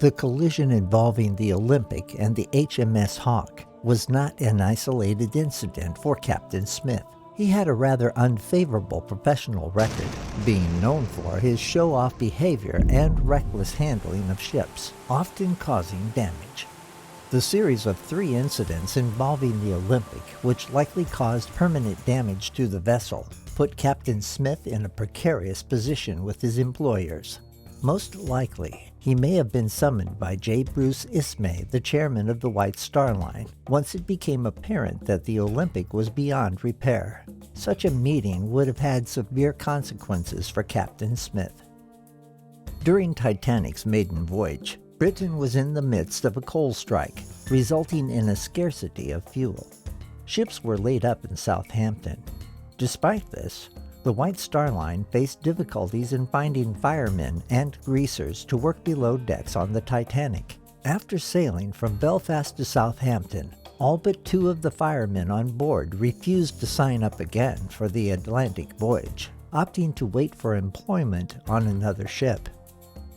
The collision involving the Olympic and the HMS Hawk was not an isolated incident for Captain Smith. He had a rather unfavorable professional record, being known for his show-off behavior and reckless handling of ships, often causing damage. The series of 3 incidents involving the Olympic, which likely caused permanent damage to the vessel, put Captain Smith in a precarious position with his employers. Most likely, he may have been summoned by J. Bruce Ismay, the chairman of the White Star Line, once it became apparent that the Olympic was beyond repair. Such a meeting would have had severe consequences for Captain Smith. During Titanic's maiden voyage, Britain was in the midst of a coal strike, resulting in a scarcity of fuel. Ships were laid up in Southampton. Despite this, the White Star Line faced difficulties in finding firemen and greasers to work below decks on the Titanic. After sailing from Belfast to Southampton, all but 2 of the firemen on board refused to sign up again for the Atlantic voyage, opting to wait for employment on another ship.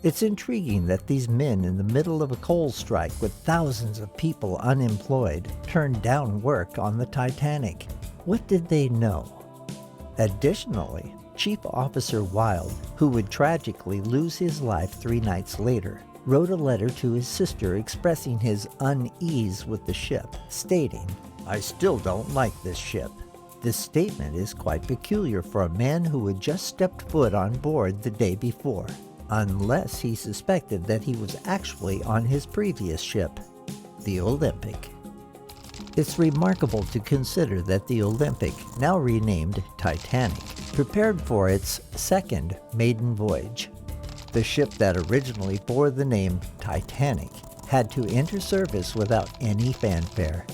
It's intriguing that these men in the middle of a coal strike with thousands of people unemployed turned down work on the Titanic. What did they know? Additionally, Chief Officer Wilde, who would tragically lose his life 3 nights later, wrote a letter to his sister expressing his unease with the ship, stating, "I still don't like this ship." This statement is quite peculiar for a man who had just stepped foot on board the day before, unless he suspected that he was actually on his previous ship, the Olympic. It's remarkable to consider that the Olympic, now renamed Titanic, prepared for its 2nd maiden voyage. The ship that originally bore the name Titanic had to enter service without any fanfare.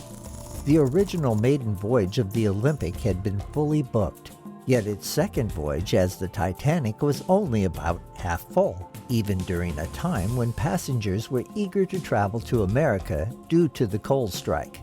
The original maiden voyage of the Olympic had been fully booked, yet its 2nd voyage as the Titanic was only about half full, even during a time when passengers were eager to travel to America due to the coal strike.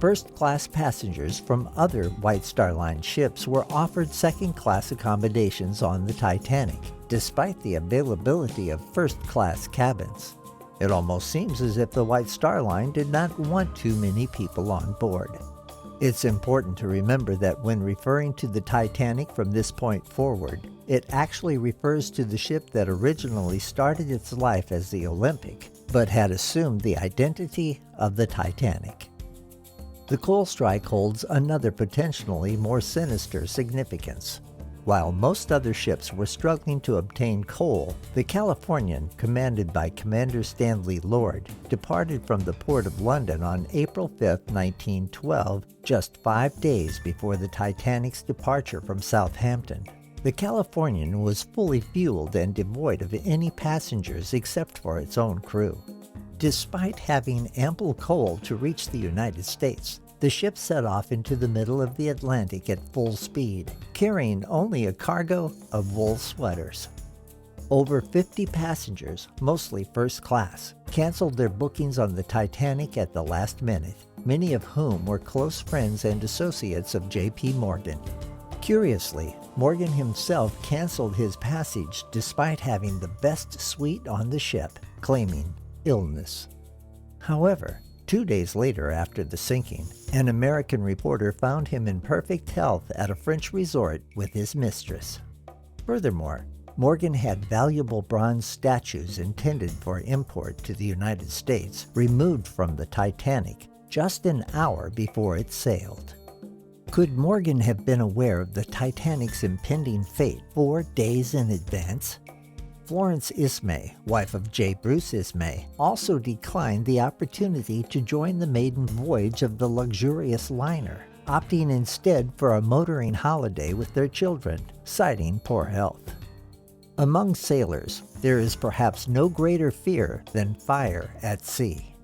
First-class passengers from other White Star Line ships were offered 2nd-class accommodations on the Titanic, despite the availability of first-class cabins. It almost seems as if the White Star Line did not want too many people on board. It's important to remember that when referring to the Titanic from this point forward, it actually refers to the ship that originally started its life as the Olympic, but had assumed the identity of the Titanic. The coal strike holds another potentially more sinister significance. While most other ships were struggling to obtain coal, the Californian, commanded by Commander Stanley Lord, departed from the port of London on April 5, 1912, just 5 days before the Titanic's departure from Southampton. The Californian was fully fueled and devoid of any passengers except for its own crew. Despite having ample coal to reach the United States, the ship set off into the middle of the Atlantic at full speed, carrying only a cargo of wool sweaters. Over 50 passengers, mostly first class, canceled their bookings on the Titanic at the last minute, many of whom were close friends and associates of J.P. Morgan. Curiously, Morgan himself canceled his passage despite having the best suite on the ship, claiming illness. However, 2 days later after the sinking, an American reporter found him in perfect health at a French resort with his mistress. Furthermore, Morgan had valuable bronze statues intended for import to the United States removed from the Titanic just an hour before it sailed. Could Morgan have been aware of the Titanic's impending fate 4 days in advance? Florence Ismay, wife of J. Bruce Ismay, also declined the opportunity to join the maiden voyage of the luxurious liner, opting instead for a motoring holiday with their children, citing poor health. Among sailors, there is perhaps no greater fear than fire at sea.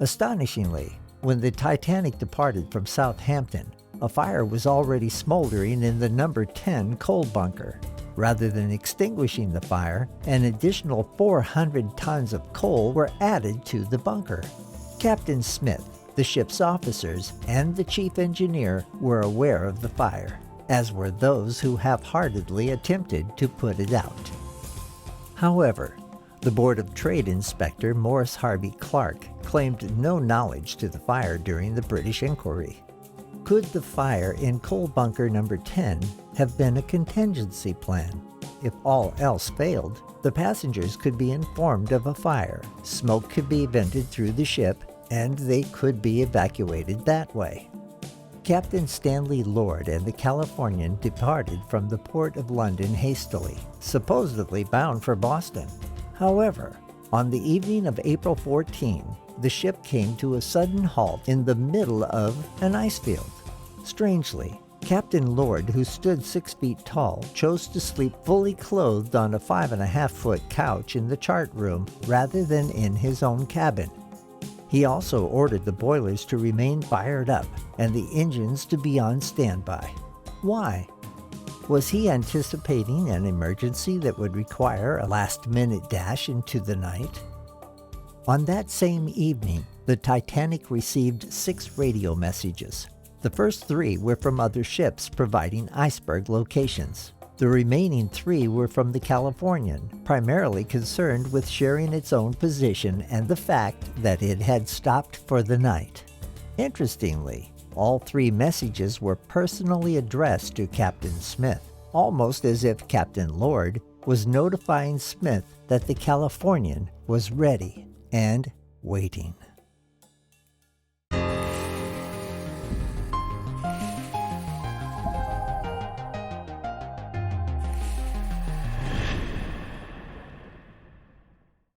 Astonishingly, when the Titanic departed from Southampton, a fire was already smoldering in the number 10 coal bunker. Rather than extinguishing the fire, an additional 400 tons of coal were added to the bunker. Captain Smith, the ship's officers, and the chief engineer were aware of the fire, as were those who half-heartedly attempted to put it out. However, The Board of Trade Inspector Morris Harvey Clark claimed no knowledge to the fire during the British inquiry. Could the fire in coal bunker number 10 have been a contingency plan? If all else failed, the passengers could be informed of a fire, smoke could be vented through the ship, and they could be evacuated that way. Captain Stanley Lord and the Californian departed from the port of London hastily, supposedly bound for Boston. However, on the evening of April 14, the ship came to a sudden halt in the middle of an ice field. Strangely, Captain Lord, who stood 6 feet tall, chose to sleep fully clothed on a 5.5-foot couch in the chart room rather than in his own cabin. He also ordered the boilers to remain fired up and the engines to be on standby. Why? Was he anticipating an emergency that would require a last-minute dash into the night? On that same evening, the Titanic received 6 radio messages. The first 3 were from other ships providing iceberg locations. The remaining 3 were from the Californian, primarily concerned with sharing its own position and the fact that it had stopped for the night. Interestingly, all 3 messages were personally addressed to Captain Smith, almost as if Captain Lord was notifying Smith that the Californian was ready and waiting.